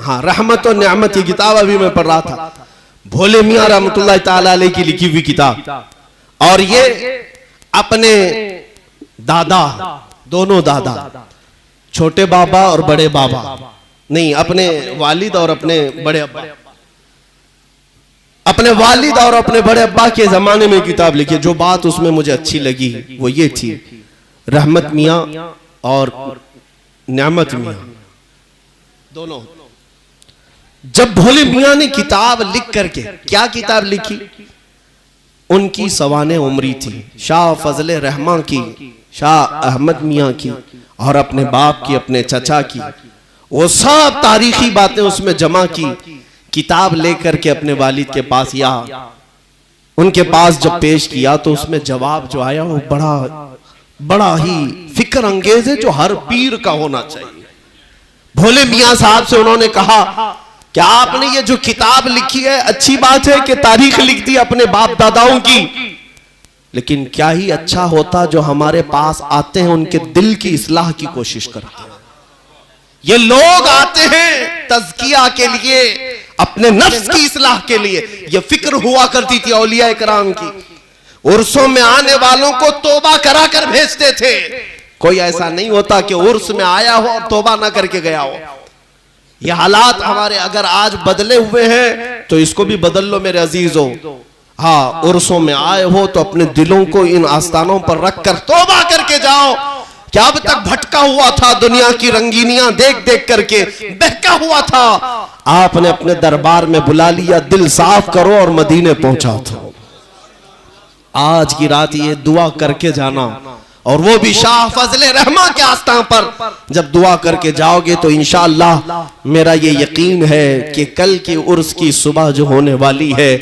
हाँ, रहमत और नेमत की किताब अभी मैं पढ़ रहा था, भोले मियां रहमतुल्लाह ताला अलैह की लिखी हुई किताब। और ये अपने दादा, दोनों दादा, छोटे बाबा और बड़े बाबा, नहीं, अपने वालिद और अपने बड़े अब्बा, अपने वालिद और अपने बड़े अब्बा के जमाने में किताब लिखी। जो बात उसमें मुझे अच्छी लगी वो ये थी, रहमत मियां और नेमत मियां दोनों। जब भोले मियां ने किताब लिख करके, क्या किताब लिखी, उनकी सवाने उम्री थी, शाह फजले रहमान की, शाह अहमद मियां की और अपने बाप की, अपने चचा की, वो सब तारीखी बातें उसमें जमा की। किताब लेकर के अपने वालिद के पास या उनके पास जब पेश किया तो उसमें जवाब जो आया वो बड़ा ही फिक्र अंगेज है, जो हर पीर का होना चाहिए। भोले मियां साहब से उन्होंने कहा कि आपने ये जो किताब लिखी है अच्छी बात है कि तारीख लिख दी अपने बाप दादाओं की, लेकिन क्या ही अच्छा होता जो हमारे पास आते हैं उनके दिल की इस्लाह की कोशिश करते हैं। ये लोग आते हैं तज़किया के लिए, अपने नफ्स की इस्लाह के लिए। ये फिक्र हुआ करती थी औलिया इकराम की, उर्सों में आने वालों को तौबा करा कर भेजते थे। कोई ऐसा नहीं होता कि उर्स में आया हो और तौबा ना करके गया हो। ये हालात हमारे अगर आज बदले हुए हैं तो इसको भी बदल लो मेरे अजीजों। हाँ, उर्सों में आए हो तो अपने दिलों को इन आस्थानों पर रख कर तौबा करके जाओ। क्या अब तक भटका हुआ था, दुनिया की रंगीनियां देख देख करके बहका हुआ था, आपने अपने दरबार में बुला लिया, दिल साफ करो और मदीने पहुंचा था। आज की रात ये दुआ करके जाना, और वो भी शाह फजले रहमान के आस्थान पर जब दुआ करके जाओगे तो इंशाअल्लाह मेरा ये यकीन है कि कल की उर्स की सुबह जो होने वाली है,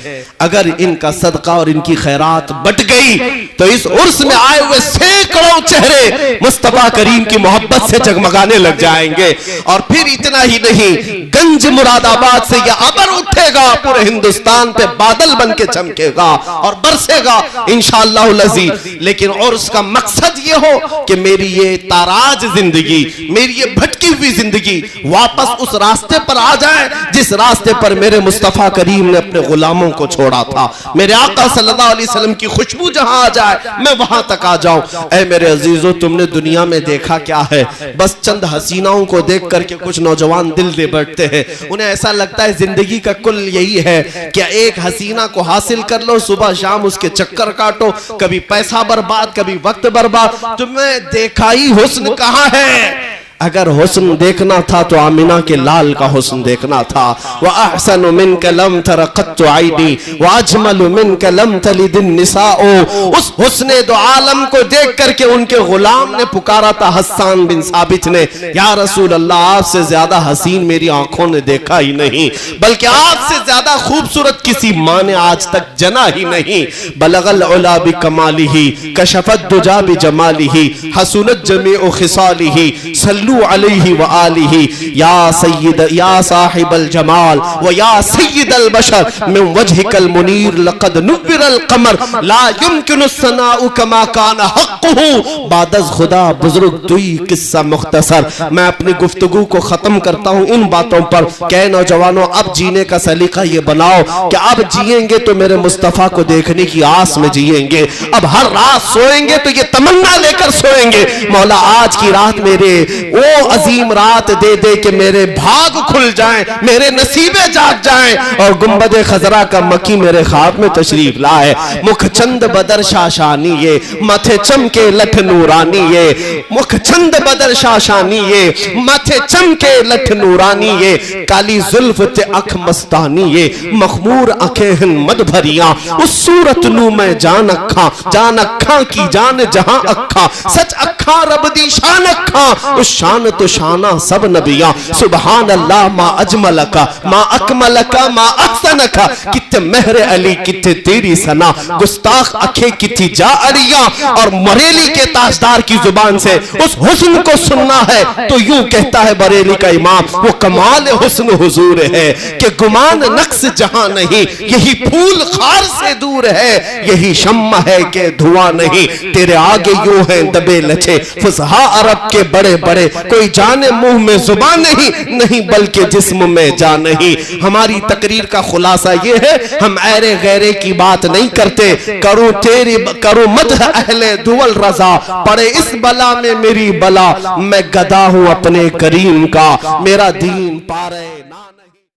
अगर इनका सदका और इनकी खैरात बट गई तो इस उर्स में आए हुए सैकड़ों चेहरे मुस्तफा करीम की मोहब्बत से जगमगाने लग जाएंगे। और फिर इतना ही नहीं, गंज मुरादाबाद से यह अबर उठेगा, पूरे हिंदुस्तान पे बादल बन के चमकेगा और बरसेगा इंशाअल्लाह अज़ीज़। लेकिन उर्स का मकसद ये हो कि मेरी ये ताराज जिंदगी, मेरी ये भटकी हुई जिंदगी वापस उस रास्ते पर आ जाए जिस रास्ते पर मेरे मुस्तफा करीम ने अपने गुलामों को छोड़ा था। मेरे आका सल्लल्लाहु अलैहि वसल्लम की खुशबू जहां आ जाए मैं वहां तक आ जाऊं। ऐ मेरे अजीजों, तुमने दुनिया में देखा क्या है? बस चंद हसीनाओं को देख करके कुछ नौजवान दिल दे बैठते हैं। उन्हें ऐसा लगता है जिंदगी का कुल यही है कि एक हसीना को हासिल कर लो, सुबह शाम उसके चक्कर काटो, कभी पैसा बर्बाद, कभी वक्त बर्बाद। तुम्हें देखा ही हुस्न कहाँ है? अगर हुस्न देखना था तो आमिना के लाल का हुस्न देखना था। व अहसनु मिनका लम तरा क़त्तु आइनी व अजमलु मिनका लम तलिद निसाओ। उस हुस्ने दो आलम को देख करके उनके गुलाम ने पुकारा था, हस्सान बिन साबित ने, या रसूल अल्लाह, आपसे ज्यादा हसीन मेरी आंखों ने देखा ही नहीं, बल्कि आपसे ज्यादा खूबसूरत किसी माँ ने आज तक जना ही नहीं। बलगल उला बि कमालिही कशफत दुजा बि जमालिही हसुनत जमीउ खिसालिही अलैहि व आलिही या सय्यद या साहिबल जमाल व या सय्यदल बशर मिन वजहिकल मुनीर लक़द नुव्विरल क़मर ला युमकिनु सनाउ कमा कान हक़्क़ुहु बादज़ खुदा बुजुर्ग दुई किस्सा मुख्तसर। मैं अपनी गुफ्तगू को खत्म करता हूँ इन बातों पर। क्या नौजवानों, अब जीने का सलीका ये बनाओ कि अब जिएंगे तो मेरे मुस्तफ़ा को देखने की आस में जिएंगे। अब हर रात सोएंगे तो ये तमन्ना लेकर सोएंगे, मौला आज की रात मेरे वो अजीम रात दे दे कि मेरे भाग खुल जाएं, मेरे नसीबे जाग जाएं और गुंबदे खजरा का मकी मेरे ख्वाब में तशरीफ लाए। मुख चंद बदर शाशानी ये, माथे चमके लठ नूरानी ये, मुख चंद बदर शाशानी ये, माथे चमके लठ नूरानी ये, काली जुल्फ ते अख मस्तानी ये, मखमूर आंखें मद भरिया, उस सूरत नू मैं जान अखा की जान जहां अखा, सच अखा रब दी शान अखा, उस शान तो शाना सब नबिया। सुबहान अल्लाह मा अजमलका मा अकमलका मा अहसनका, कित्ते मेहर अली कित्ते तेरी सना, गुस्ताख अखे कित्ती जा अरिया। और बरेली के ताजदार की जुबान से उस हुस्न को सुनना है तो यूं कहता है बरेली का इमाम, वो कमाल हुस्न हुजूर है कि गुमान नक्स जहां नहीं, यही फूल खार से दूर है, यही शम्मा है कि धुआं नहीं, तेरे आगे यूं है दबे लचे फुसहा अरब के बड़े बड़े, कोई जाने मुंह में जुबान नहीं, नहीं बल्कि जिस्म में जान नहीं। हमारी तकरीर का खुलासा ये है, हम ऐरे गैरे की बात नहीं करते। करूं मदह अहले दुवल रजा, पड़े इस बला में मेरी बला, मैं गदा हूं अपने करीम का, मेरा दीन पारे ना।